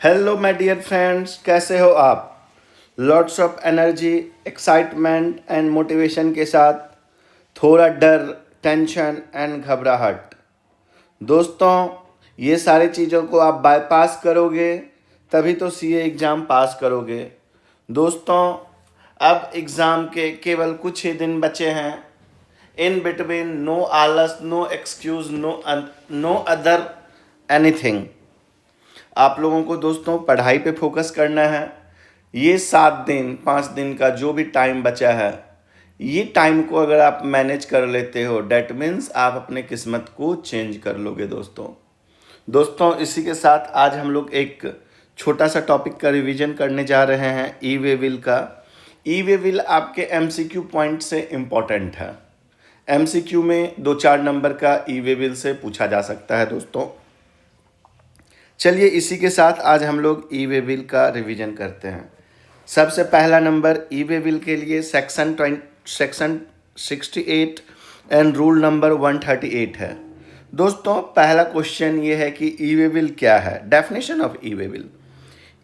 Hello my dear friends, कैसे हो आप? Lots of energy, excitement and motivation के साथ थोड़ा डर, टेंशन एंड घबराहट। दोस्तों, ये सारी चीज़ों को आप बाईपास करोगे तभी तो सीए एग्ज़ाम पास करोगे। दोस्तों, अब एग्ज़ाम के केवल कुछ ही दिन बचे हैं। इन बिटवीन नो आलस, no excuse, no other anything. आप लोगों को दोस्तों पढ़ाई पे फोकस करना है। ये 7 दिन 5 दिन का जो भी टाइम बचा है, ये टाइम को अगर आप मैनेज कर लेते हो, डैट मीन्स आप अपने किस्मत को चेंज कर लोगे। दोस्तों इसी के साथ आज हम लोग एक छोटा सा टॉपिक का रिवीजन करने जा रहे हैं, ई वे विल का। ई वे विल आपके एमसीक्यू पॉइंट से इम्पॉर्टेंट है। एमसीक्यू में 2-4 नंबर का ई वे विल से पूछा जा सकता है। दोस्तों चलिए इसी के साथ आज हम लोग ई वे बिल का रिवीजन करते हैं। सबसे पहला नंबर ई वे बिल के लिए सेक्शन 68 एंड रूल नंबर 138 है। दोस्तों पहला क्वेश्चन ये है कि ई वे बिल क्या है। Definition of e way bill.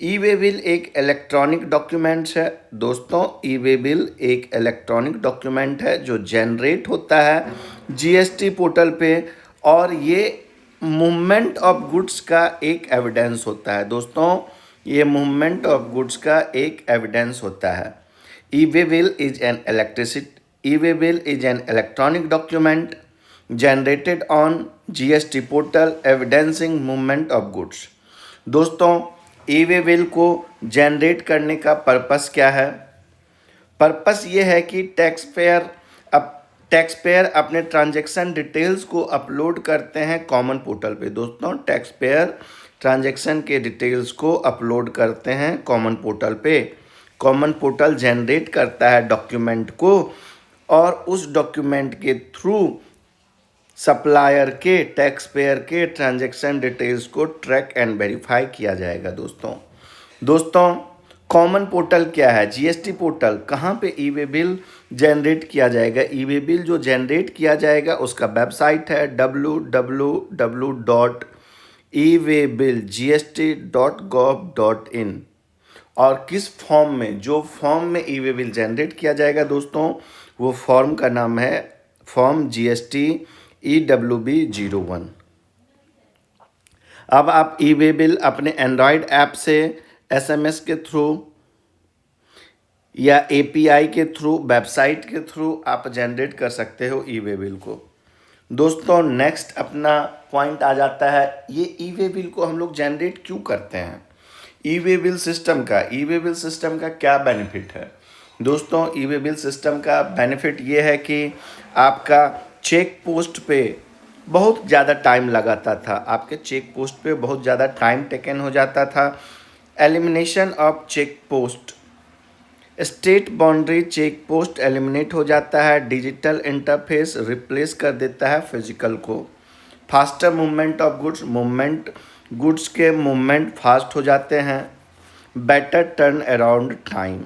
E way bill एक इलेक्ट्रॉनिक डॉक्यूमेंट्स है। दोस्तों ई वे बिल एक इलेक्ट्रॉनिक डॉक्यूमेंट है जो जनरेट होता है जीएसटी पोर्टल पे, और ये मूवमेंट ऑफ गुड्स का एक एविडेंस होता है। दोस्तों ये मूवमेंट ऑफ गुड्स का एक एविडेंस होता है। E way bill is an electronic document generated on GST portal evidencing movement of goods. दोस्तों ई वे बिल को जनरेट करने का पर्पस क्या है? पर्पस ये है कि टैक्स पेयर अपने ट्रांजैक्शन डिटेल्स को अपलोड करते हैं कॉमन पोर्टल पे। दोस्तों टैक्स पेयर ट्रांजैक्शन के डिटेल्स को अपलोड करते हैं कॉमन पोर्टल पे। कॉमन पोर्टल जनरेट करता है डॉक्यूमेंट को, और उस डॉक्यूमेंट के थ्रू सप्लायर के, टैक्स पेयर के ट्रांजैक्शन डिटेल्स को ट्रैक एंड वेरीफाई किया जाएगा। दोस्तों कॉमन पोर्टल क्या है? GST portal. कहाँ पे ई वे बिल जनरेट किया जाएगा? ई वे बिल जो जनरेट किया जाएगा उसका वेबसाइट है www.ewaybillgst.gov.in। और किस फॉर्म में, जो फॉर्म में ई वे बिल जनरेट किया जाएगा दोस्तों, वो फॉर्म का नाम है फॉर्म GST EWB01। अब आप ई वे बिल अपने एंड्रॉयड ऐप से SMS के थ्रू या API के थ्रू, वेबसाइट के थ्रू आप जनरेट कर सकते हो ई वे बिल को। दोस्तों नेक्स्ट अपना पॉइंट आ जाता है, ये ई वे बिल को हम लोग जनरेट क्यों करते हैं? ई वे बिल सिस्टम का क्या बेनिफिट है? दोस्तों ई वे बिल सिस्टम का बेनिफिट ये है कि आपका चेक पोस्ट पे बहुत ज़्यादा टाइम लगाता था, आपके चेक पोस्ट पे बहुत ज़्यादा टाइम टेकन हो जाता था। Elimination of check post, state boundary check post eliminate हो जाता है। डिजिटल इंटरफेस रिप्लेस कर देता है फिजिकल को। फास्टर मूवमेंट ऑफ गुड्स के मूवमेंट फास्ट हो जाते हैं। Better turn around time.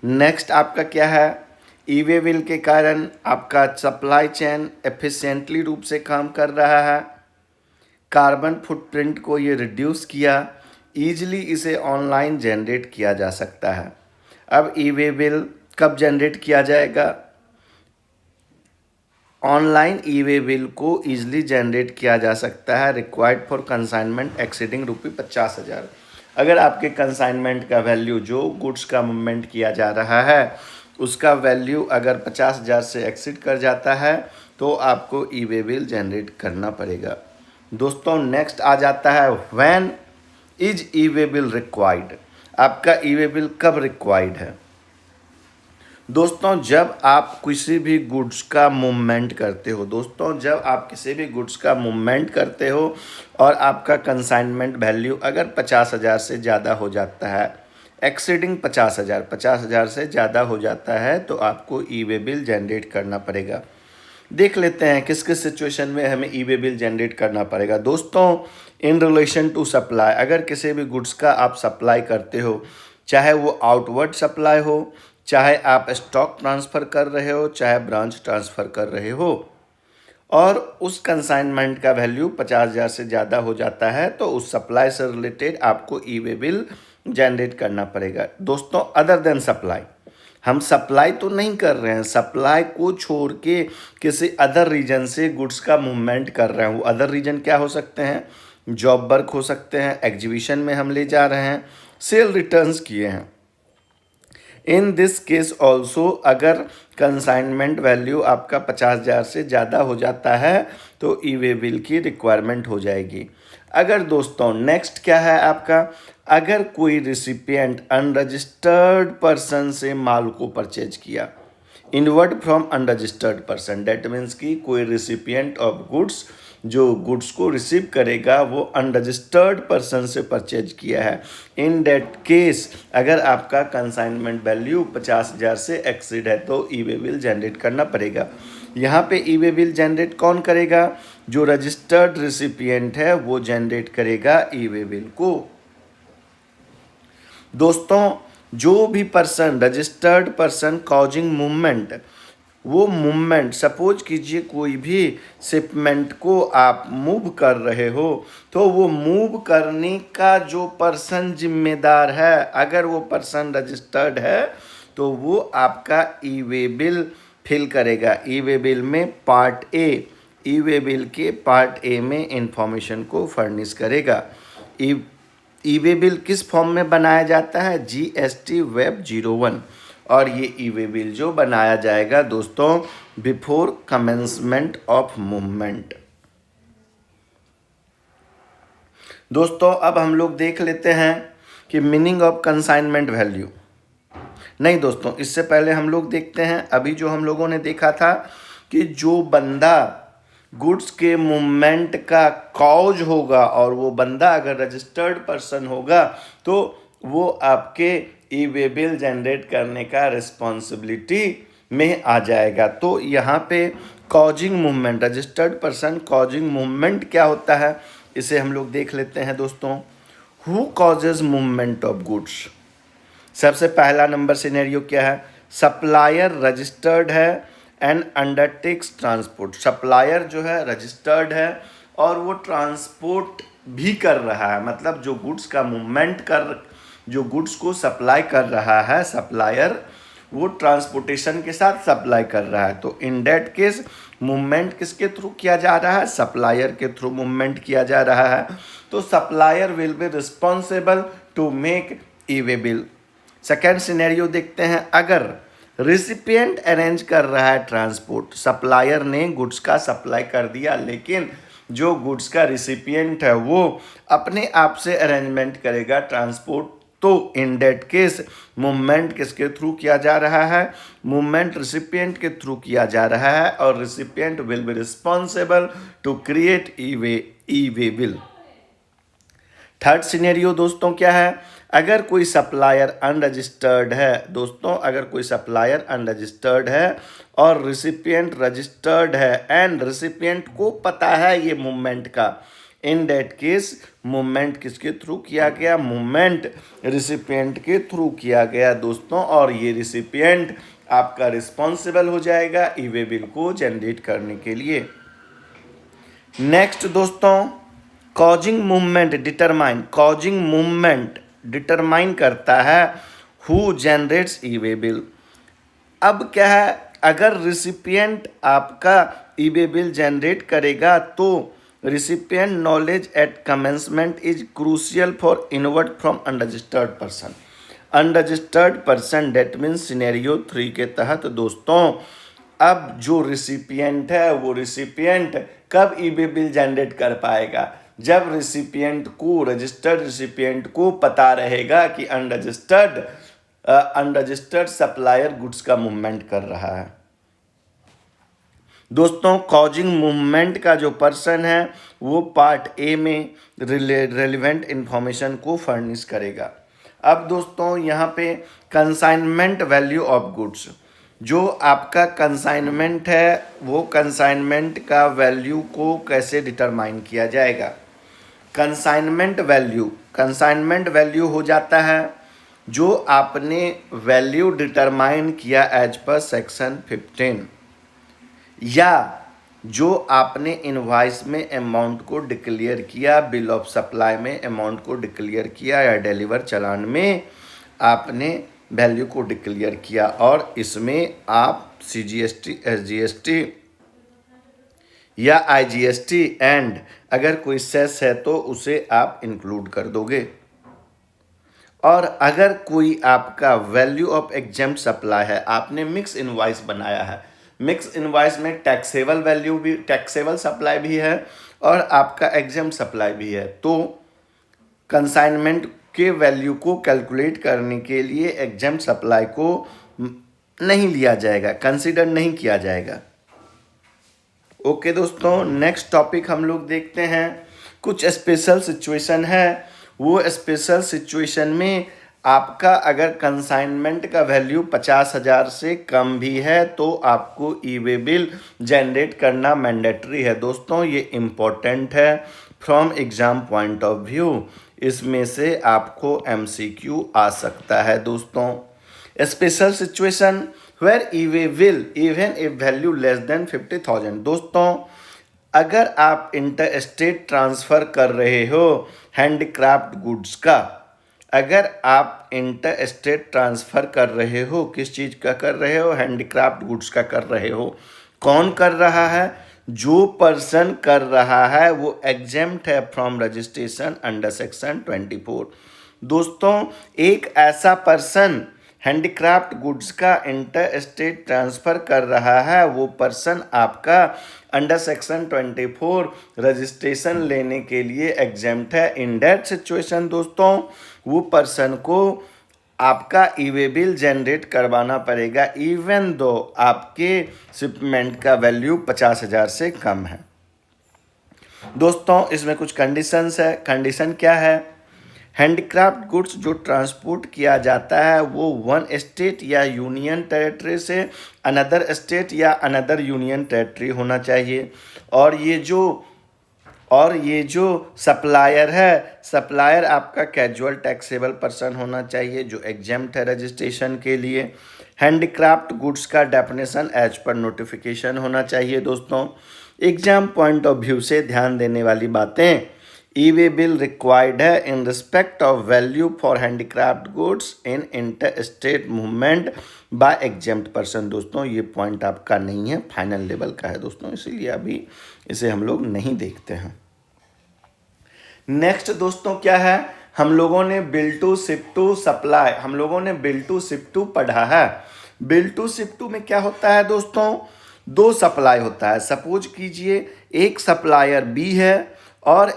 Next आपका क्या है? ई वे बिल के कारण आपका सप्लाई चेन एफिशिएंटली रूप से काम कर रहा है। कार्बन फुटप्रिंट को ये रिड्यूस किया। ईजिली इसे ऑनलाइन जनरेट किया जा सकता है। अब ई वे बिल कब जनरेट किया जाएगा? ऑनलाइन ई वे बिल को ईजिली जनरेट किया जा सकता है। Required for consignment exceeding ₹50,000। अगर आपके कंसाइनमेंट का वैल्यू, जो गुड्स का मूवमेंट किया जा रहा है उसका वैल्यू अगर 50,000 से एक्सीड कर जाता है तो आपको ई वे बिल जनरेट करना पड़ेगा। दोस्तों नेक्स्ट आ जाता है when is E way bill required. आपका ई वे बिल कब रिक्वायर्ड है? दोस्तों जब आप किसी भी गुड्स का मूवमेंट करते हो, और आपका कंसाइनमेंट वैल्यू अगर 50,000 से ज़्यादा हो जाता है, एक्सीडिंग 50,000 से ज़्यादा हो जाता है, तो आपको ई वे बिल जनरेट करना पड़ेगा। देख लेते हैं किस किस सिचुएशन में हमें ई वे बिल जनरेट करना पड़ेगा। दोस्तों इन रिलेशन टू सप्लाई, अगर किसी भी गुड्स का आप सप्लाई करते हो, चाहे वो आउटवर्ड सप्लाई हो, चाहे आप स्टॉक ट्रांसफ़र कर रहे हो, चाहे ब्रांच ट्रांसफ़र कर रहे हो, और उस कंसाइनमेंट का वैल्यू 50,000 से ज़्यादा हो जाता है तो उस सप्लाई से रिलेटेड आपको ई वे बिल जनरेट करना पड़ेगा। दोस्तों, अदर देन सप्लाई, हम सप्लाई तो नहीं कर रहे हैं, सप्लाई को छोड़ के किसी अदर रीजन से गुड्स का मूवमेंट कर रहे हैं। वो अदर रीजन क्या हो सकते हैं? जॉब वर्क हो सकते हैं, एग्जीबिशन में हम ले जा रहे हैं, सेल रिटर्न्स किए हैं। इन दिस केस ऑल्सो अगर कंसाइनमेंट वैल्यू आपका 50,000 से ज़्यादा हो जाता है तो ई वे बिल की रिक्वायरमेंट हो जाएगी। अगर दोस्तों नेक्स्ट क्या है आपका, अगर कोई रिसिपिएंट अनरजिस्टर्ड पर्सन से माल को परचेज किया, inward from unregistered person, that means कि कोई रिसिपिएंट ऑफ गुड्स जो गुड्स को रिसीव करेगा वो अनरजिस्टर्ड पर्सन से परचेज किया है। इन डेट केस अगर आपका कंसाइनमेंट वैल्यू 50,000 से एक्सीड है तो ई वे बिल जनरेट करना पड़ेगा। यहाँ पे ई वे बिल जनरेट कौन करेगा? जो रजिस्टर्ड रिसिपिएंट है वो जनरेट करेगा ई वे बिल को। दोस्तों, जो भी person registered person causing movement, वो मूवमेंट सपोज कीजिए कोई भी शिपमेंट को आप मूव कर रहे हो तो वो मूव करने का जो पर्सन जिम्मेदार है, अगर वो पर्सन रजिस्टर्ड है तो वो आपका ई वे बिल फिल करेगा। ई वे बिल में part A, E way bill के पार्ट ए में इंफॉर्मेशन को फर्निश करेगा। ई वे बिल किस फॉर्म में बनाया जाता है? GST web 01। और ये ई वे बिल जो बनाया जाएगा दोस्तों बिफोर कमेंसमेंट ऑफ मूवमेंट। दोस्तों, अब हम लोग देख लेते हैं कि मीनिंग ऑफ कंसाइनमेंट वैल्यू। नहीं दोस्तों, इससे पहले हम लोग देखते हैं, अभी जो हम लोगों ने देखा था कि जो बंदा गुड्स के मूवमेंट का कॉज होगा और वो बंदा अगर रजिस्टर्ड पर्सन होगा तो वो आपके ई वे बिल जनरेट करने का रिस्पॉन्सिबिलिटी में आ जाएगा। तो यहाँ पे causing movement, registered person causing movement क्या होता है इसे हम लोग देख लेते हैं दोस्तों। Who causes movement of goods? सबसे पहला नंबर सिनेरियो क्या है? सप्लायर रजिस्टर्ड है एंड अंडरटेक्स ट्रांसपोर्ट। सप्लायर जो है रजिस्टर्ड है और वो ट्रांसपोर्ट भी कर रहा है, मतलब जो गुड्स का मूवमेंट जो गुड्स को सप्लाई कर रहा है सप्लायर, वो ट्रांसपोर्टेशन के साथ सप्लाई कर रहा है। तो इन दैट केस मूवमेंट किसके थ्रू किया जा रहा है? सप्लायर के थ्रू मूवमेंट किया जा रहा है। तो supplier will be responsible to make e way bill. Second scenario देखते हैं, अगर रिसिपिएंट अरेंज कर रहा है ट्रांसपोर्ट, सप्लायर ने गुड्स का सप्लाई कर दिया लेकिन जो गुड्स का रिसिपिएंट है वो अपने आप से अरेंजमेंट करेगा ट्रांसपोर्ट, तो इन डेट केस मूवमेंट किसके थ्रू किया जा रहा है? मूवमेंट रिसिपिएंट के थ्रू किया जा रहा है और recipient will be responsible to create e way bill. Third scenario दोस्तों क्या है? अगर कोई सप्लायर अनरजिस्टर्ड है, दोस्तों अगर कोई सप्लायर अनरजिस्टर्ड है और रिसिपिएंट रजिस्टर्ड है एंड रिसिपिएंट को पता है ये मूवमेंट का, इन डेट केस मूवमेंट किसके थ्रू किया गया? मूवमेंट रिसिपिएंट के थ्रू किया गया दोस्तों, और ये रिसिपिएंट आपका रिस्पॉन्सिबल हो जाएगा ई वे बिल को जनरेट करने के लिए। नेक्स्ट दोस्तों, causing movement determine, causing movement determine करता है who generates E way bill. अब क्या है, अगर रिसिपिएंट आपका ई वे बिल जनरेट करेगा तो recipient knowledge eight commencement is crucial for inward from unregistered person. Unregistered person that means scenario 3 के तहत दोस्तों अब जो रिसिपिएंट है वो रिसिपिएंट कब ई वे बिल जनरेट कर पाएगा? जब रिसिपिएंट को, रजिस्टर्ड रिसिपिएंट को पता रहेगा कि अनरजिस्टर्ड सप्लायर गुड्स का मूवमेंट कर रहा है। दोस्तों, कॉजिंग मूवमेंट का जो पर्सन है वो पार्ट ए में रिलेवेंट इंफॉर्मेशन को फर्निश करेगा। अब दोस्तों यहाँ पे कंसाइनमेंट वैल्यू ऑफ गुड्स, जो आपका कंसाइनमेंट है वो कंसाइनमेंट का वैल्यू को कैसे डिटरमाइन किया जाएगा? कंसाइनमेंट वैल्यू हो जाता है जो आपने वैल्यू डिटरमाइन किया एज पर सेक्शन 15, या जो आपने इनवॉइस में अमाउंट को डिक्लेयर किया, बिल ऑफ सप्लाई में अमाउंट को डिक्लेयर किया, या डिलीवर चालान में आपने वैल्यू को डिक्लेयर किया, और इसमें आप CGST, SGST या IGST एंड अगर कोई सेस है तो उसे आप इंक्लूड कर दोगे। और अगर कोई आपका वैल्यू ऑफ एग्जेम्प्ट सप्लाई है, आपने मिक्स इनवॉइस बनाया है, मिक्स इनवॉइस में टैक्सेबल वैल्यू भी, टैक्सेबल सप्लाई भी है और आपका एग्जेम्प्ट सप्लाई भी है, तो कंसाइनमेंट के वैल्यू को कैलकुलेट करने के लिए एग्जेम्प्ट सप्लाई को नहीं लिया जाएगा, कंसीडर नहीं किया जाएगा। ओके दोस्तों, नेक्स्ट टॉपिक हम लोग देखते हैं। कुछ स्पेशल सिचुएशन है, वो स्पेशल सिचुएशन में आपका अगर कंसाइनमेंट का वैल्यू 50,000 से कम भी है तो आपको ई वे बिल जनरेट करना मैंडेटरी है। दोस्तों ये इम्पोर्टेंट है from exam point of view, इसमें से आपको MCQ आ सकता है। दोस्तों special situation where e way bill even a value less than 50,000। दोस्तों अगर आप इंटर स्टेट ट्रांसफ़र कर रहे हो हैंडक्राफ्ट गुड्स का, अगर आप इंटर स्टेट ट्रांसफ़र कर रहे हो, किस चीज़ का कर रहे हो, हैंडक्राफ्ट गुड्स का कर रहे हो, कौन कर रहा है, जो पर्सन कर रहा है वो एग्जेम्प्ट है फ्रॉम रजिस्ट्रेशन अंडर सेक्शन 24। दोस्तों एक ऐसा पर्सन हैंडीक्राफ्ट गुड्स का इंटर स्टेट ट्रांसफ़र कर रहा है, वो पर्सन आपका अंडर सेक्शन 24 रजिस्ट्रेशन लेने के लिए एग्जेम्प्ट है। इन दैट सिचुएशन दोस्तों वो पर्सन को आपका ई वे बिल जनरेट करवाना पड़ेगा इवन दो आपके शिपमेंट का वैल्यू 50,000 से कम है। दोस्तों इसमें कुछ कंडीशंस है। कंडीशन क्या है, हैंडक्राफ्ट गुड्स जो ट्रांसपोर्ट किया जाता है वो वन स्टेट या यूनियन टेरिटरी से अनदर स्टेट या अनदर यूनियन टेरिटरी होना चाहिए। और ये जो सप्लायर है, सप्लायर आपका कैजुअल टैक्सेबल पर्सन होना चाहिए जो एग्जेम्प्ट है रजिस्ट्रेशन के लिए। हैंडक्राफ्ट गुड्स का डेफिनेशन एज पर नोटिफिकेशन होना चाहिए। दोस्तों एग्जाम पॉइंट ऑफ व्यू से ध्यान देने वाली बातें, ई वे बिल रिक्वायर्ड है in respect of value for handicraft goods in inter state movement by exempt person. दोस्तों ये पॉइंट आपका नहीं है, फाइनल लेवल का है दोस्तों, इसीलिए अभी इसे हम लोग नहीं देखते हैं। नेक्स्ट दोस्तों क्या है, हम लोगों ने bill to ship to supply, हम लोगों ने बिल टू शिप टू पढ़ा है। बिल टू शिप टू में क्या होता है दोस्तों, दो सप्लाई होता है। सपोज कीजिए एक सप्लायर बी है और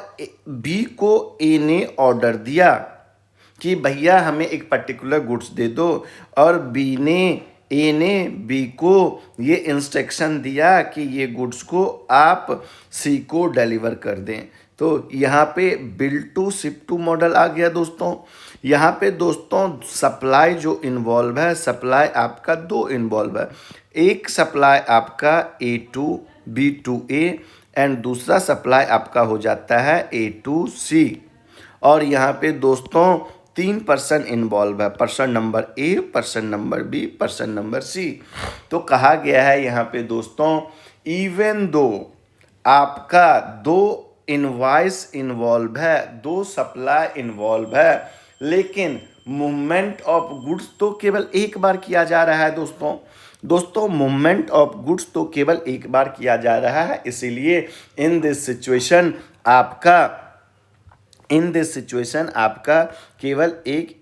बी को ए ने ऑर्डर दिया कि भैया हमें एक पर्टिकुलर गुड्स दे दो, और ए ने बी को ये इंस्ट्रक्शन दिया कि ये गुड्स को आप सी को डिलीवर कर दें। तो यहाँ पे bill to ship to model आ गया दोस्तों। यहाँ पे दोस्तों सप्लाई जो इन्वॉल्व है, सप्लाई आपका दो इन्वॉल्व है। एक सप्लाई आपका A to B to A and दूसरा सप्लाई आपका हो जाता है ए टू सी। और यहाँ पे दोस्तों तीन पर्सन इन्वॉल्व है, person number A, person number B, person number C. तो कहा गया है यहाँ पे दोस्तों इवन दो आपका दो इनवॉइस इन्वॉल्व है, दो सप्लाई इन्वॉल्व है, लेकिन मूवमेंट ऑफ गुड्स तो केवल एक बार किया जा रहा है। दोस्तों मूवमेंट ऑफ गुड्स तो केवल एक बार किया जा रहा है, इसीलिए इन दिस सिचुएशन आपका केवल एक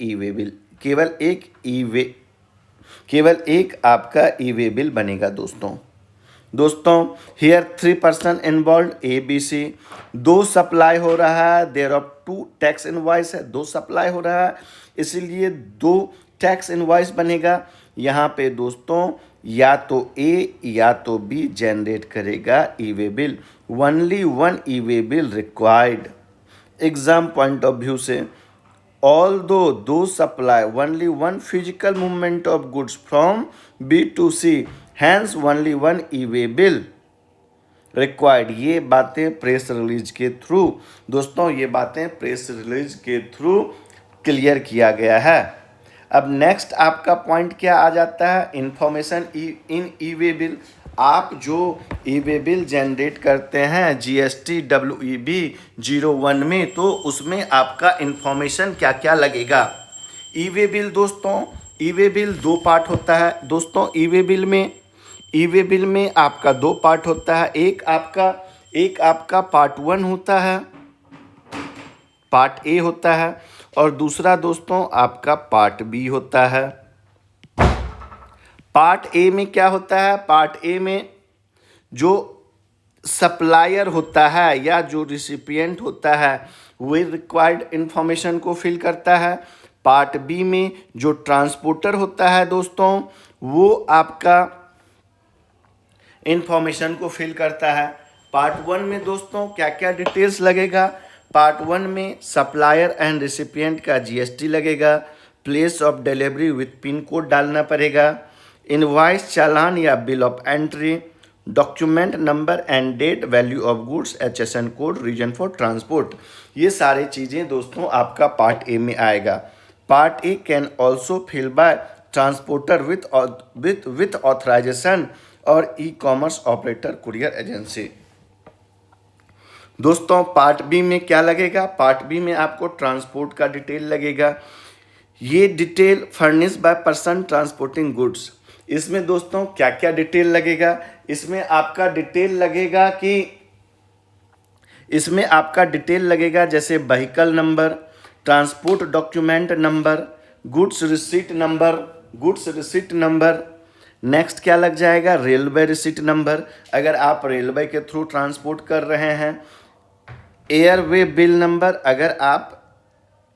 आपका ई वे बिल बनेगा। दोस्तों here three person involve A B C, दो सप्लाई हो रहा है, there of two tax invoice है, दो सप्लाई हो रहा है, इसीलिए दो टैक्स इनवॉइस बनेगा। यहाँ पे दोस्तों या तो ए या तो बी जनरेट करेगा e way bill, only one e way bill required. Exam point of view से दो supply only one physical movement of goods from B to C, hence only one e way bill required. ये बातें press release के through, दोस्तों ये बातें press release के through clear किया गया है। अब नेक्स्ट आपका पॉइंट क्या आ जाता है, information in E way bill. आप जो ई वे बिल जनरेट करते हैं GST WEB 01 में, तो उसमें आपका इंफॉर्मेशन क्या क्या लगेगा। ई वे बिल दोस्तों, ई वे बिल दो पार्ट होता है दोस्तों। ई वे बिल में आपका दो पार्ट होता है। एक आपका पार्ट 1 होता है, पार्ट ए होता है, और दूसरा दोस्तों आपका पार्ट बी होता है। पार्ट ए में क्या होता है? पार्ट ए में जो सप्लायर होता है या जो रिसिपिएंट होता है वही रिक्वायर्ड इंफॉर्मेशन को फिल करता है। पार्ट बी में जो ट्रांसपोर्टर होता है दोस्तों, वो आपका इंफॉर्मेशन को फिल करता है। पार्ट 1 में दोस्तों क्या क्या डिटेल्स लगेगा? पार्ट 1 में सप्लायर एंड रिसिपिएंट का GST लगेगा, place of delivery with pin code डालना पड़ेगा, इनवॉइस चालान या bill of entry, document number and date, value of goods, HSN code, reason for transport. ये सारी चीज़ें दोस्तों आपका पार्ट ए में आएगा। Part A can also fill by transporter with authorization और ई-कॉमर्स ऑपरेटर कुरियर एजेंसी। दोस्तों पार्ट बी में क्या लगेगा? पार्ट बी में आपको ट्रांसपोर्ट का डिटेल लगेगा। ये detail furnish by person transporting goods. इसमें दोस्तों क्या क्या डिटेल लगेगा? इसमें आपका डिटेल लगेगा जैसे vehicle number, transport document number, goods receipt number. Next क्या लग जाएगा? रेलवे रिसीट नंबर, अगर आप रेलवे के थ्रू ट्रांसपोर्ट कर रहे हैं। एयरवे बिल नंबर, अगर आप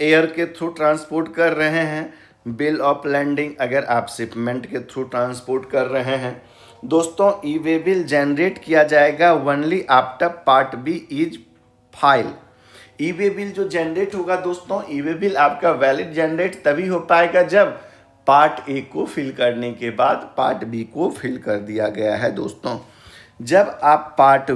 एयर के थ्रू ट्रांसपोर्ट कर रहे हैं। बिल ऑफ लैंडिंग, अगर आप शिपमेंट के थ्रू ट्रांसपोर्ट कर रहे हैं। दोस्तों ई वे बिल जनरेट किया जाएगा only after part B is file. E way bill जो जनरेट होगा दोस्तों, ई वे बिल आपका वैलिड जनरेट तभी हो पाएगा जब पार्ट ए को फिल करने के बाद पार्ट बी को फिल कर दिया गया है दोस्तों। जब आप पार्ट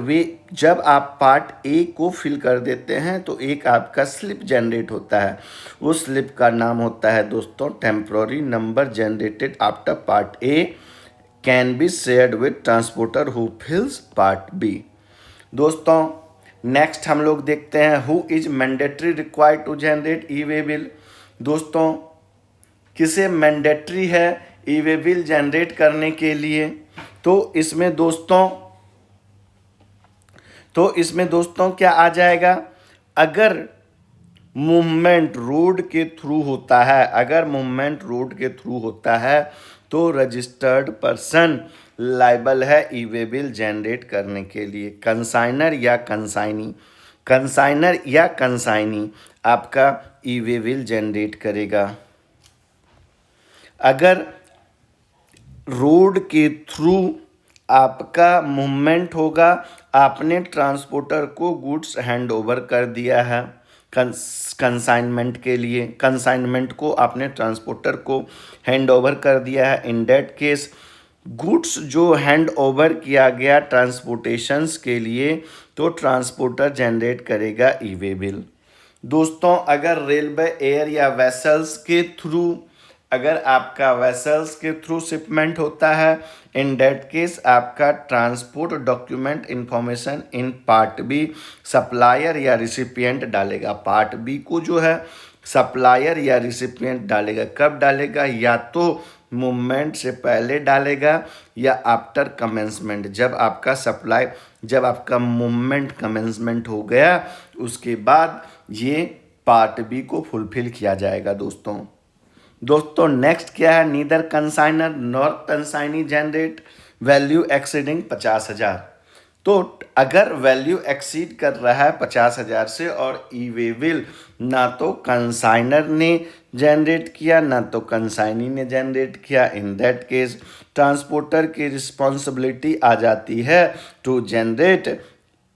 ए को फिल कर देते हैं तो एक आपका स्लिप जनरेट होता है। उस स्लिप का नाम होता है दोस्तों temporary number generated after part A, can be shared with transporter who fills part B. दोस्तों नेक्स्ट हम लोग देखते हैं who is mandatory required to generate e way bill. दोस्तों किसे मैंडेटरी है ई वे बिल जनरेट करने के लिए? तो इसमें दोस्तों क्या आ जाएगा? अगर मूवमेंट रोड के थ्रू होता है, तो रजिस्टर्ड पर्सन लायबल है ई वे बिल जनरेट करने के लिए। कंसाइनर या कंसाइनी आपका ई वे बिल जनरेट करेगा। अगर रोड के थ्रू आपका मूवमेंट होगा, आपने ट्रांसपोर्टर को गुड्स हैंड ओवर कर दिया है कंसाइनमेंट के लिए, कंसाइनमेंट को आपने ट्रांसपोर्टर को हैंड ओवर कर दिया है। इन दैट केस गुड्स जो हैंड ओवर किया गया ट्रांसपोर्टेशंस के लिए, तो ट्रांसपोर्टर जनरेट करेगा ई वे बिल। दोस्तों अगर रेलवे, एयर या वेसल्स के थ्रू, अगर आपका वेसल्स के थ्रू शिपमेंट होता है, इन डेट केस आपका transport document information in part B supplier या रिसिपिएंट डालेगा। पार्ट बी को जो है सप्लायर या रिसिपिएंट डालेगा। कब डालेगा? या तो मूवमेंट से पहले डालेगा या आफ्टर कमेंसमेंट। जब आपका मूवमेंट कमेंसमेंट हो गया उसके बाद ये पार्ट बी को फुलफिल किया जाएगा दोस्तों नेक्स्ट क्या है? Neither consignor nor consignee generate value exceeding 50,000। तो अगर वैल्यू एक्सीड कर रहा है 50,000 से और ई वे बिल ना तो कंसाइनर ने जनरेट किया ना तो कंसाइनी ने जनरेट किया, इन दैट केस ट्रांसपोर्टर की रिस्पॉन्सिबिलिटी आ जाती है to generate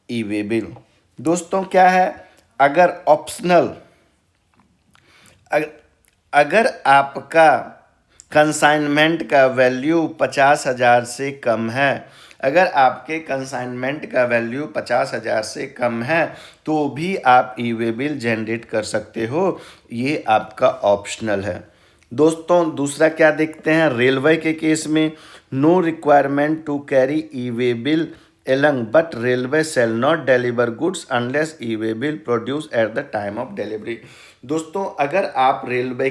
e way bill. दोस्तों क्या है? अगर ऑप्शनल, अगर आपका कंसाइनमेंट का वैल्यू 50,000 से कम है, अगर आपके कंसाइनमेंट का वैल्यू 50,000 से कम है तो भी आप ई वे बिल जनरेट कर सकते हो। ये आपका ऑप्शनल है। दोस्तों दूसरा क्या देखते हैं, रेलवे के केस में no requirement to carry e way bill along but railway shall not deliver goods unless e way bill produce at the time of delivery. दोस्तों अगर आप रेलवे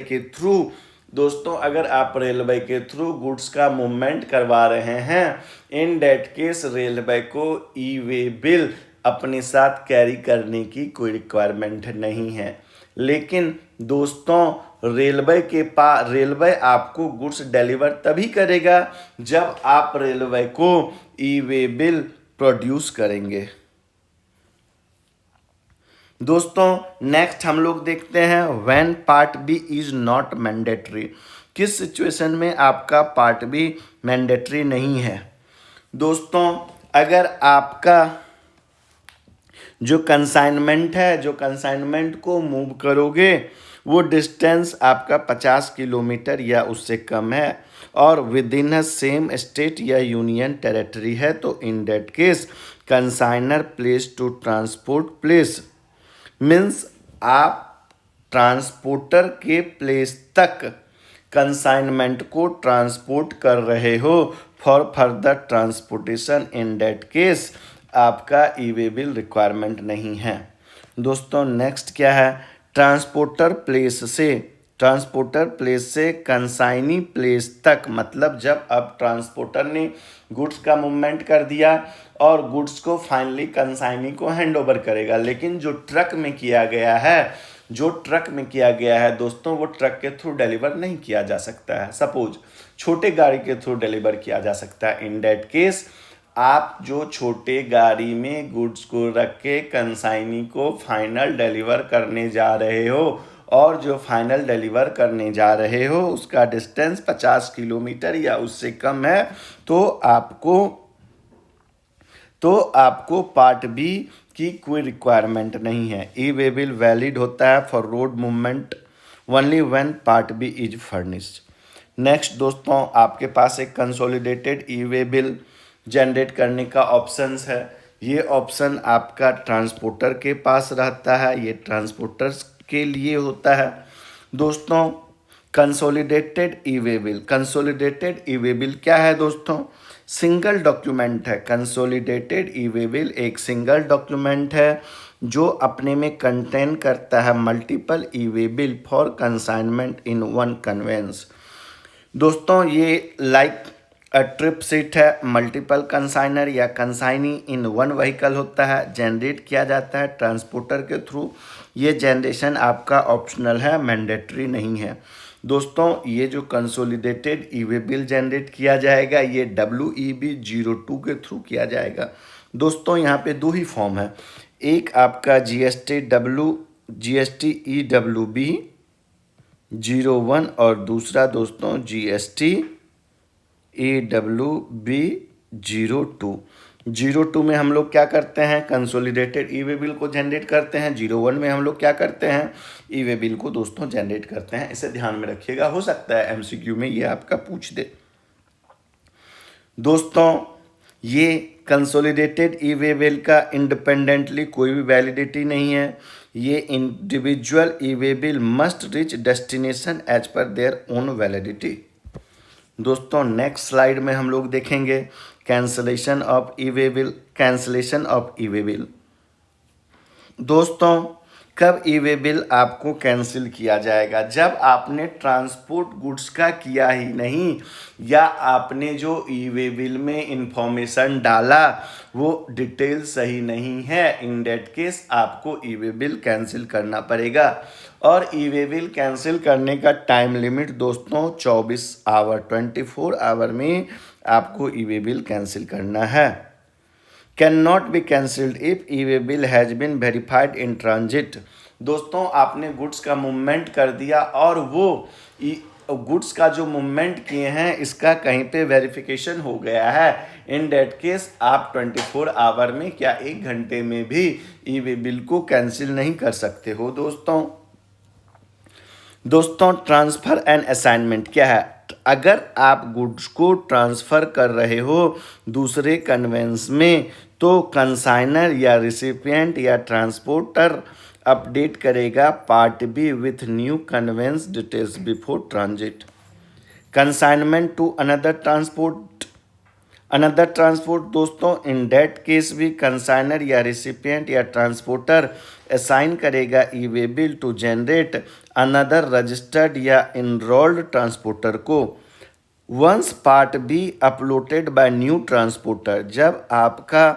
के थ्रू गुड्स का मूवमेंट करवा रहे हैं, इन डेट केस रेलवे को ई way bill अपने साथ कैरी करने की कोई रिक्वायरमेंट नहीं है। लेकिन दोस्तों रेलवे आपको गुड्स डिलीवर तभी करेगा जब आप रेलवे को ई वे बिल प्रोड्यूस करेंगे। दोस्तों नेक्स्ट हम लोग देखते हैं when part B is not mandatory. किस सिचुएशन में आपका पार्ट बी मैंडेटरी नहीं है। दोस्तों अगर आपका जो कंसाइनमेंट को मूव करोगे वो डिस्टेंस आपका 50 किलोमीटर या उससे कम है और within a same state या यूनियन टेरिटरी है, तो in that case consignor place to transport place means आप ट्रांसपोर्टर के प्लेस तक कंसाइनमेंट को ट्रांसपोर्ट कर रहे हो for further transportation, in that case आपका ई वे बिल रिक्वायरमेंट नहीं है। दोस्तों नेक्स्ट क्या है, ट्रांसपोर्टर प्लेस से कंसाइनी प्लेस तक, मतलब जब अब ट्रांसपोर्टर ने गुड्स का मूवमेंट कर दिया और गुड्स को फाइनली कंसाइनी को हैंड ओवर करेगा, लेकिन जो ट्रक में किया गया है दोस्तों वो ट्रक के थ्रू डिलीवर नहीं किया जा सकता है। सपोज छोटे गाड़ी के थ्रू डिलीवर किया जा सकता है। इन दैट केस आप जो छोटे गाड़ी में गुड्स को रख के कंसाइनी को फाइनल डिलीवर करने जा रहे हो और जो फाइनल डिलीवर करने जा रहे हो उसका डिस्टेंस 50 किलोमीटर या उससे कम है, तो आपको पार्ट बी की कोई रिक्वायरमेंट नहीं है। ई वे बिल वैलिड होता है for road movement only when part B is furnished. Next दोस्तों आपके पास एक consolidated e way bill generate करने का ऑप्शंस है। ये ऑप्शन आपका ट्रांसपोर्टर के पास रहता है, ये ट्रांसपोर्टर्स के लिए होता है। दोस्तों कंसोलिडेटेड ई वे बिल क्या है दोस्तों, सिंगल डॉक्यूमेंट है। कंसोलिडेटेड ई वे बिल एक सिंगल डॉक्यूमेंट है जो अपने में कंटेन करता है multiple e way bill for consignment in one conveyance. दोस्तों ये लाइक ट्रिप सीट है, मल्टीपल कंसाइनर या कंसाइनी इन वन व्हीकल होता है, जनरेट किया जाता है ट्रांसपोर्टर के थ्रू। ये जनरेशन आपका ऑप्शनल है, मैंडेटरी नहीं है। दोस्तों ये जो consolidated e way bill generate किया जाएगा ये WEB-02 के थ्रू किया जाएगा। दोस्तों यहाँ पे दो ही फॉर्म है, एक आपका GST-EWB-01 और दूसरा दोस्तों GST-EWB-02। 02 में हम लोग क्या करते हैं, कंसोलिडेटेड ई वे बिल को जनरेट करते हैं। 01 में हम लोग क्या करते हैं, ई वे बिल को दोस्तों जनरेट करते हैं। इसे ध्यान में रखिएगा, हो सकता है MCQ में ये आपका पूछ दे। दोस्तों ये कंसोलिडेटेड ई वे बिल का इंडिपेंडेंटली कोई भी वैलिडिटी नहीं है। ये individual e way bill must reach destination as per their own validity. दोस्तों नेक्स्ट स्लाइड में हम लोग देखेंगे cancellation of e way bill. दोस्तों कब ई वे बिल आपको कैंसिल किया जाएगा, जब आपने ट्रांसपोर्ट गुड्स का किया ही नहीं या आपने जो ई वे बिल में इंफॉर्मेशन डाला वो डिटेल सही नहीं है। इन दैट केस आपको ई वे बिल कैंसिल करना पड़ेगा और ई वे बिल कैंसिल करने का टाइम लिमिट दोस्तों 24 आवर में आपको ई वे बिल कैंसिल करना है। Can not be cancelled if E way bill has been verified in transit. दोस्तों आपने गुड्स का मूवमेंट कर दिया और वो गुड्स का जो मूवमेंट किए हैं इसका कहीं पे वेरिफिकेशन हो गया है। इन डेट केस आप 24 आवर में क्या 1 घंटे में भी ई वे बिल को कैंसिल नहीं कर सकते हो। दोस्तों ट्रांसफ़र एंड असाइनमेंट क्या है, अगर आप गुड्स को ट्रांसफ़र कर रहे हो दूसरे कन्वेंस में तो कंसाइनर या रिसिपिएंट या ट्रांसपोर्टर अपडेट करेगा part B with new conveyance details before transit. Consignment to another transport दोस्तों, इन डेट केस भी कंसाइनर या रिसिपिएंट या ट्रांसपोर्टर असाइन करेगा e way bill to generate another registered या इनरोल्ड ट्रांसपोर्टर को। Once part B uploaded by new transporter, जब आपका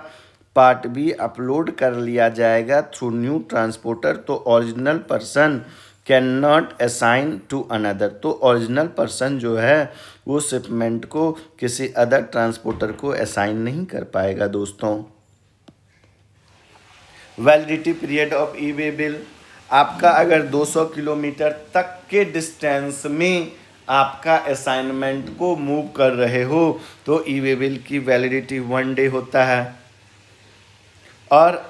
part B upload कर लिया जाएगा थ्रू न्यू ट्रांसपोर्टर, तो original person can not assign to another, तो ओरिजिनल पर्सन जो है वो शिपमेंट को किसी अदर ट्रांसपोर्टर को असाइन नहीं कर पाएगा दोस्तों। Validity period of e way bill, आपका अगर 200 किलोमीटर तक के डिस्टेंस में आपका असाइनमेंट को मूव कर रहे हो तो ई वे बिल की वैलिडिटी 1 डे होता है, और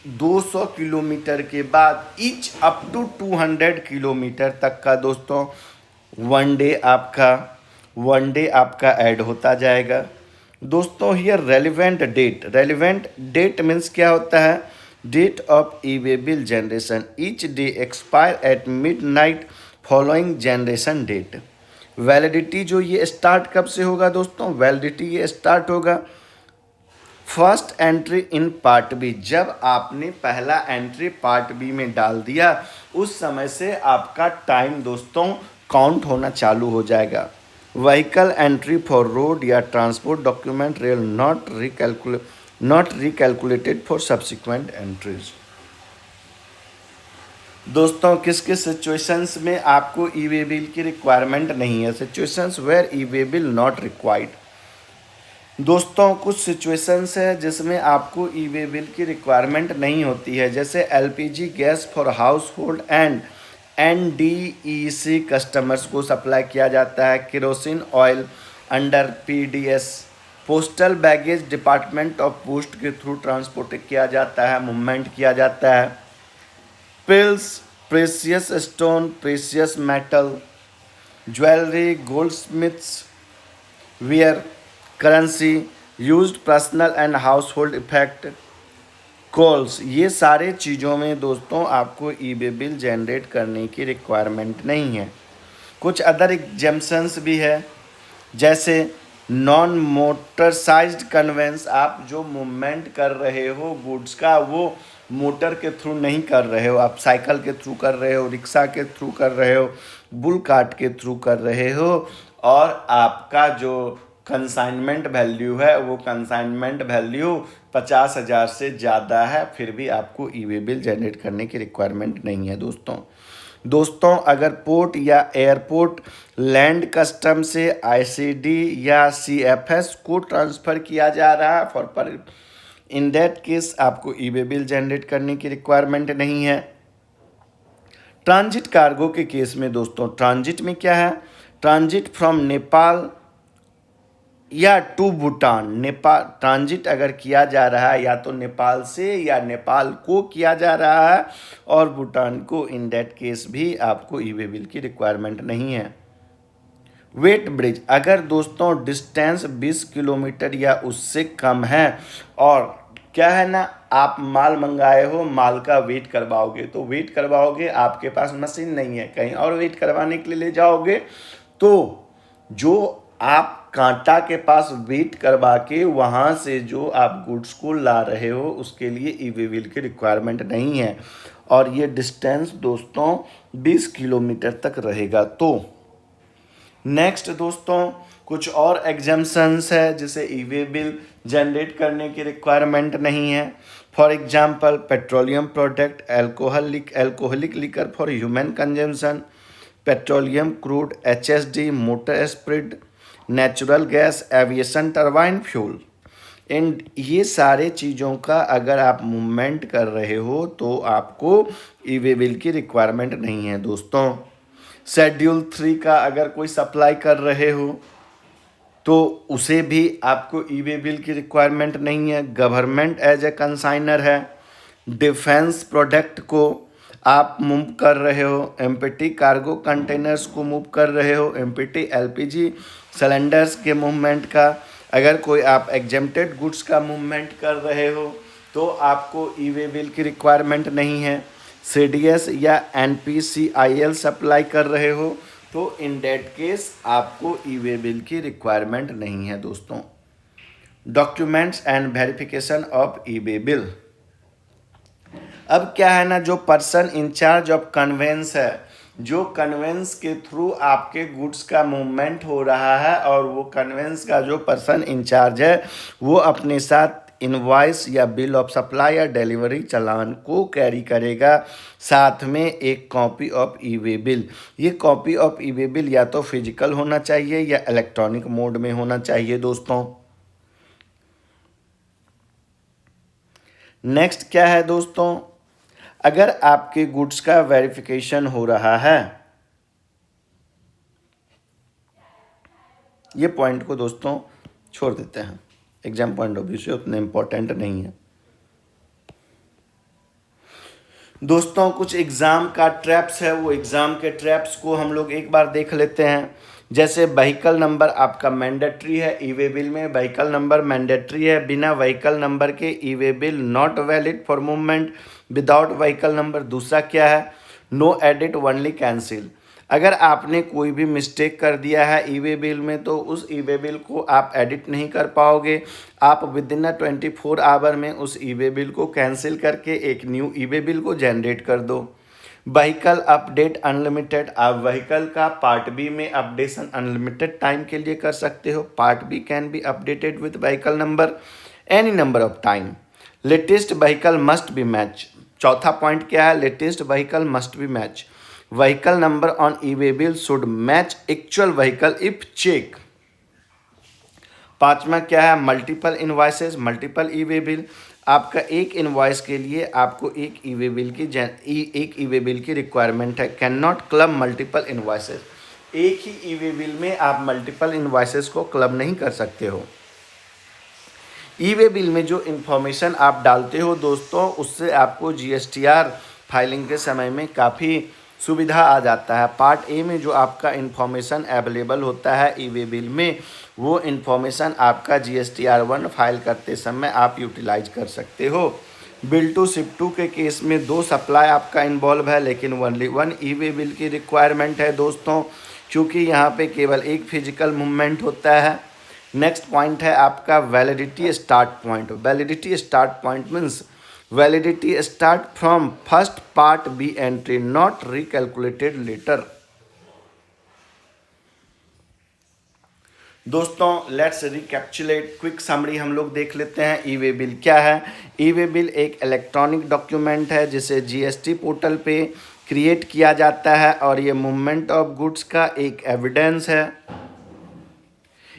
200 किलोमीटर के बाद ईच अप टू 200 किलोमीटर तक का दोस्तों 1 डे आपका ऐड होता जाएगा। दोस्तों हियर रेलिवेंट डेट मीन्स क्या होता है, date of e way bill generation, each day expire at midnight following generation date. Validity जो ये स्टार्ट कब से होगा दोस्तों, वैलिडिटी ये स्टार्ट होगा first entry in part B, जब आपने पहला एंट्री पार्ट बी में डाल दिया उस समय से आपका टाइम दोस्तों काउंट होना चालू हो जाएगा। व्हीकल एंट्री फॉर रोड या transport document rail not recalculated for subsequent entries. दोस्तों किस किस सिचुएशंस में आपको ई वे बिल की रिक्वायरमेंट नहीं है, situations where e way bill not required. दोस्तों कुछ सिचुएशंस है जिसमें आपको ई वे बिल की रिक्वायरमेंट नहीं होती है, जैसे LPG gas for household and NDEC customers को सप्लाई किया जाता है, kerosene oil under PDS, postal baggage department of post के थ्रू ट्रांसपोर्ट किया जाता है, मूवमेंट किया जाता है, pills, precious stone, precious metal, jewellery, goldsmiths ware, currency, used personal and household effect, calls, ये सारे चीज़ों में दोस्तों आपको ई वे बिल जनरेट करने की रिक्वायरमेंट नहीं है। कुछ अदर एग्जेम्पशंस भी है, जैसे नॉन मोटरसाइज्ड कन्वेंस, आप जो मूवमेंट कर रहे हो गुड्स का वो मोटर के थ्रू नहीं कर रहे हो, आप साइकिल के थ्रू कर रहे हो, रिक्शा के थ्रू कर रहे हो, बुल कार्ट के थ्रू कर रहे हो, और आपका जो कंसाइनमेंट वैल्यू है वो कंसाइनमेंट वैल्यू 50,000 से ज़्यादा है, फिर भी आपको ई वे बिल जनरेट करने की रिक्वायरमेंट नहीं है दोस्तों अगर पोर्ट या एयरपोर्ट लैंड कस्टम से आईसीडी या सीएफएस को ट्रांसफ़र किया जा रहा है फॉर पर, इन दैट केस आपको ई वे बिल जनरेट करने की रिक्वायरमेंट नहीं है। ट्रांजिट कार्गो के केस में दोस्तों, ट्रांजिट में क्या है, ट्रांजिट फ्रॉम नेपाल या टू भूटान, नेपाल ट्रांजिट अगर किया जा रहा है या तो नेपाल से या नेपाल को किया जा रहा है और भूटान को, इन दैट केस भी आपको ई वे बिल की रिक्वायरमेंट नहीं है। वेट ब्रिज, अगर दोस्तों डिस्टेंस 20 किलोमीटर या उससे कम है और क्या है ना, आप माल मंगाए हो, माल का वेट करवाओगे तो वेट करवाओगे, आपके पास मशीन नहीं है, कहीं और वेट करवाने के लिए ले जाओगे, तो जो आप कांटा के पास वेट करवा के वहाँ से जो आप गुड्स को ला रहे हो उसके लिए ई वे बिल की रिक्वायरमेंट नहीं है, और ये डिस्टेंस दोस्तों 20 किलोमीटर तक रहेगा। तो नेक्स्ट दोस्तों कुछ और एग्जाम्पशंस है जिसे ई वे बिल जनरेट करने की रिक्वायरमेंट नहीं है। For example petroleum product, alcoholic liquor for human consumption, petroleum crude, HSD, motor spirit, natural gas, aviation turbine fuel, and ये सारे चीज़ों का अगर आप मूवमेंट कर रहे हो तो आपको ई वे बिल की रिक्वायरमेंट नहीं है दोस्तों। शेड्यूल 3 का अगर कोई सप्लाई कर रहे हो तो उसे भी आपको ई वे बिल की रिक्वायरमेंट नहीं है। गवर्नमेंट एज ए कंसाइनर है, डिफेंस प्रोडक्ट को आप मूव कर रहे हो, एम्प्टी कार्गो कंटेनर्स को मूव कर रहे हो, एम्प्टी एलपीजी सिलेंडर्स के मूवमेंट का, अगर कोई आप एग्जेम्प्टेड गुड्स का मूवमेंट कर रहे हो तो आपको ई वे बिल की रिक्वायरमेंट नहीं है। CDS या NPCIL सप्लाई कर रहे हो तो इन डेट केस आपको ई-वे बिल की रिक्वायरमेंट नहीं है दोस्तों। Documents and verification of e-way bill. अब क्या है ना, जो पर्सन इंचार्ज ऑफ कन्वेंस है, जो कन्वेंस के थ्रू आपके गुड्स का मूवमेंट हो रहा है, और वो कन्वेंस का जो पर्सन इंचार्ज है वो अपने साथ इनवॉइस या बिल ऑफ सप्लाई या डिलीवरी चालान को कैरी करेगा, साथ में एक कॉपी ऑफ ई-वे बिल। ये कॉपी ऑफ ई-वे बिल या तो फिजिकल होना चाहिए या इलेक्ट्रॉनिक मोड में होना चाहिए दोस्तों। नेक्स्ट क्या है दोस्तों, अगर आपके गुड्स का वेरिफिकेशन हो रहा है, ये पॉइंट को दोस्तों छोड़ देते हैं, एग्जाम पॉइंट ऑफ व्यू से उतने इम्पोर्टेंट नहीं है दोस्तों। कुछ एग्ज़ाम का ट्रैप्स है, वो एग्ज़ाम के ट्रैप्स को हम लोग एक बार देख लेते हैं। जैसे व्हीकल नंबर आपका मैंडेटरी है ई-वे बिल में, व्हीकल नंबर मैंडेटरी है, बिना व्हीकल नंबर के e-way bill not valid for movement without vehicle number. दूसरा क्या है, नो एडिट ओनली कैंसिल। अगर आपने कोई भी मिस्टेक कर दिया है ई-वे बिल में तो उस ई-वे बिल को आप एडिट नहीं कर पाओगे। आप विद इन 24 आवर में उस ई-वे बिल को कैंसिल करके एक न्यू ई-वे बिल को जनरेट कर दो। व्हीकल अपडेट अनलिमिटेड, आप व्हीकल का पार्ट बी में अपडेशन अनलिमिटेड टाइम के लिए कर सकते हो। Part B can be updated with vehicle number any number of time. Latest vehicle must be match. चौथा पॉइंट क्या है, latest vehicle must be match. Vehicle number on e-way bill should match actual vehicle if check. पांचवा क्या है, multiple invoices multiple e-way bill. आपका एक invoice के लिए आपको एक ई-वे बिल की रिक्वायरमेंट है। Can not club multiple invoices. एक ही ई-वे बिल में आप मल्टीपल इनवॉइसेस को क्लब नहीं कर सकते हो। ई-वे बिल में जो इन्फॉर्मेशन आप डालते हो दोस्तों, उससे आपको GSTR फाइलिंग के समय में काफ़ी सुविधा आ जाता है। पार्ट ए में जो आपका इन्फॉर्मेशन अवेलेबल होता है ई-वे बिल में, वो इन्फॉर्मेशन आपका GSTR 1 फाइल करते समय आप यूटिलाइज कर सकते हो। बिल टू शिप टू के केस में 2 सप्लाई आपका इन्वॉल्व है, लेकिन ओनली 1 ई-वे बिल की रिक्वायरमेंट है दोस्तों, क्योंकि यहाँ पे केवल एक फिजिकल मूवमेंट होता है। नेक्स्ट पॉइंट है आपका validity start point. Validity start point means validity start from first part B entry not recalculated later. दोस्तों लेट्स रिकैप्चुलेट, क्विक समरी हम लोग देख लेते हैं। ई-वे बिल क्या है। ई-वे बिल एक इलेक्ट्रॉनिक डॉक्यूमेंट है जिसे GST पोर्टल पे क्रिएट किया जाता है, और ये मूवमेंट ऑफ गुड्स का एक एविडेंस है।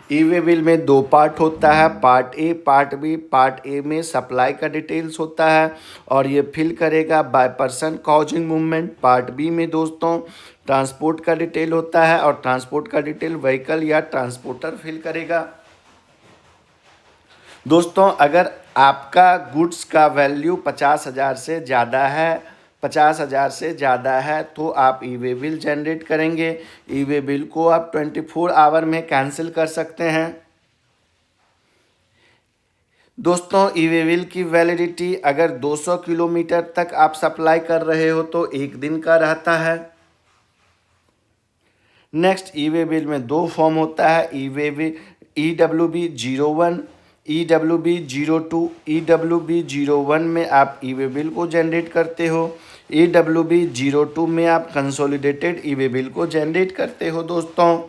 ई-वे बिल में 2 पार्ट होता है, part A part B. Part A में सप्लाई का डिटेल्स होता है और ये फिल करेगा by person causing movement. Part B में दोस्तों ट्रांसपोर्ट का डिटेल होता है और ट्रांसपोर्ट का डिटेल व्हीकल या ट्रांसपोर्टर फिल करेगा। दोस्तों अगर आपका गुड्स का वैल्यू 50,000 से ज़्यादा है, 50,000 से ज़्यादा है, तो आप ई-वे बिल जनरेट करेंगे। ई-वे बिल को आप 24 आवर में कैंसिल कर सकते हैं। दोस्तों ई-वे बिल की वैलिडिटी अगर 200 किलोमीटर तक आप सप्लाई कर रहे हो तो 1 दिन का रहता है। नेक्स्ट ई-वे बिल में 2 फॉर्म होता है, EWB 01, EWB 02। EWB 01 में आप ई-वे बिल को जनरेट करते हो, EWB 02 में आप कंसोलिडेटेड ई-वे बिल को जनरेट करते हो दोस्तों,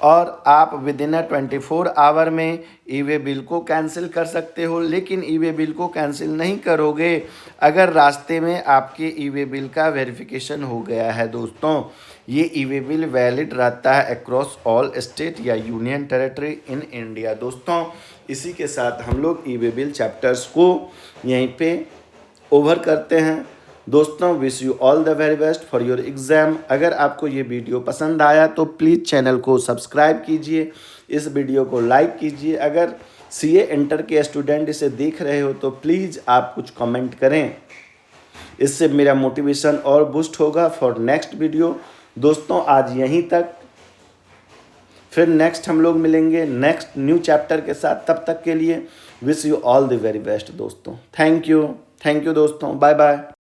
और आप विद इन 24 आवर में ई-वे बिल को कैंसिल कर सकते हो। लेकिन ई-वे बिल को कैंसिल नहीं करोगे अगर रास्ते में आपके ई-वे बिल का वेरिफिकेशन हो गया है दोस्तों। ये ई-वे बिल वैलिड रहता है अक्रॉस ऑल स्टेट या यूनियन टेरिटरी इन इंडिया। दोस्तों इसी के साथ हम लोग ई-वे बिल चैप्टर्स को यहीं पे ओवर करते हैं। दोस्तों wish you all the very best for your exam. अगर आपको ये वीडियो पसंद आया तो प्लीज़ चैनल को सब्सक्राइब कीजिए, इस वीडियो को लाइक कीजिए। अगर CA इंटर के स्टूडेंट इसे देख रहे हो तो प्लीज़ आप कुछ कमेंट करें, इससे मेरा मोटिवेशन और बूस्ट होगा फॉर नेक्स्ट वीडियो। दोस्तों आज यहीं तक, फिर नेक्स्ट हम लोग मिलेंगे नेक्स्ट न्यू चैप्टर के साथ। तब तक के लिए wish you all the very best दोस्तों। थैंक यू दोस्तों, बाय बाय।